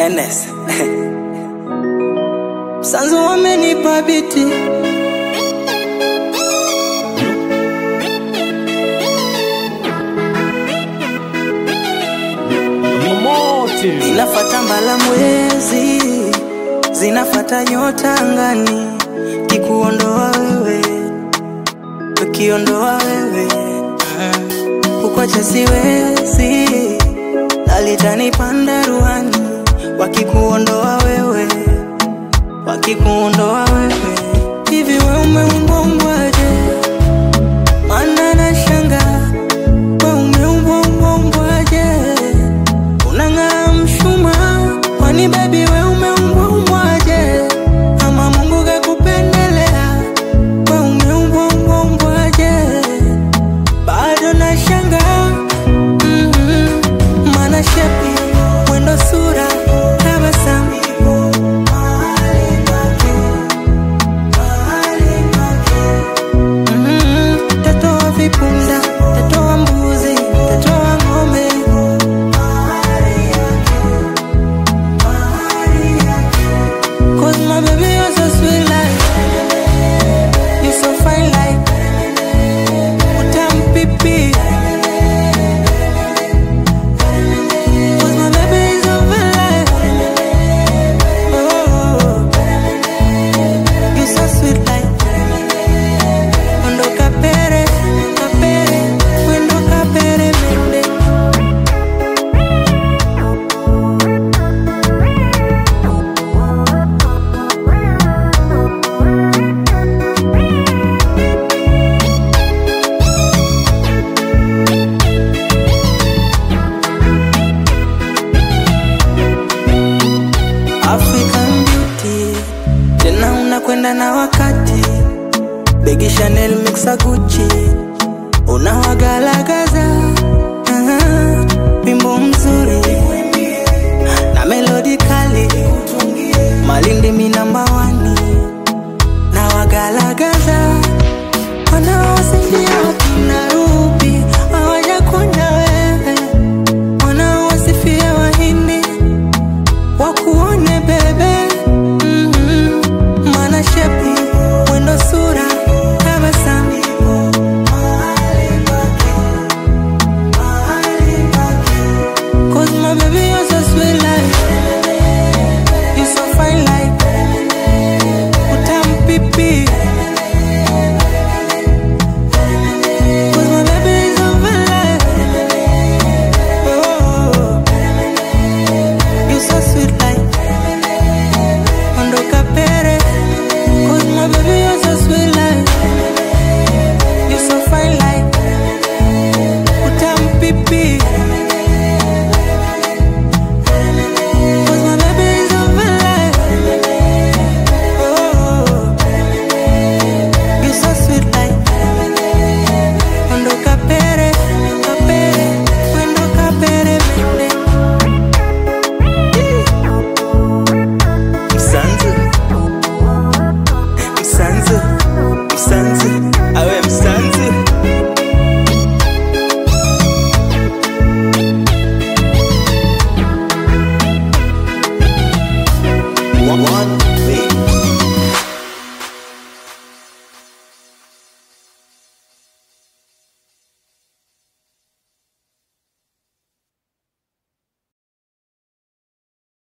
NS Sanzu wamenipa biti inafata mbala mwezi, zinafata nyota angani, kikuondoa wewe, ukiondoa wewe kukwacha siwezi, nalitani panda ruhani, wakikuondoa wewe, wakikuondoa wewe. Hivi wewe umeumbwaje? Maana nashangaa wewe umeumbwaje? Unang'aa mshumaa, kwani baby wewe umeumbwaje? Ama Mungu kakupendelea, wewe umeumbwaje? Bado nashangaa, maana shepi, mwendo sura, tabasamu tatoa vipunda, tatoa mbuzi, tatoa ng'ombe cause my baby you're so sweet like, you're so fine like utam pipi cause my baby is over like, oh, you're so sweet like Wendo kapere, kapere, wendo kapere mende African beauty, tena unakwenda na wakati, Begi Chanel mixa Gucci,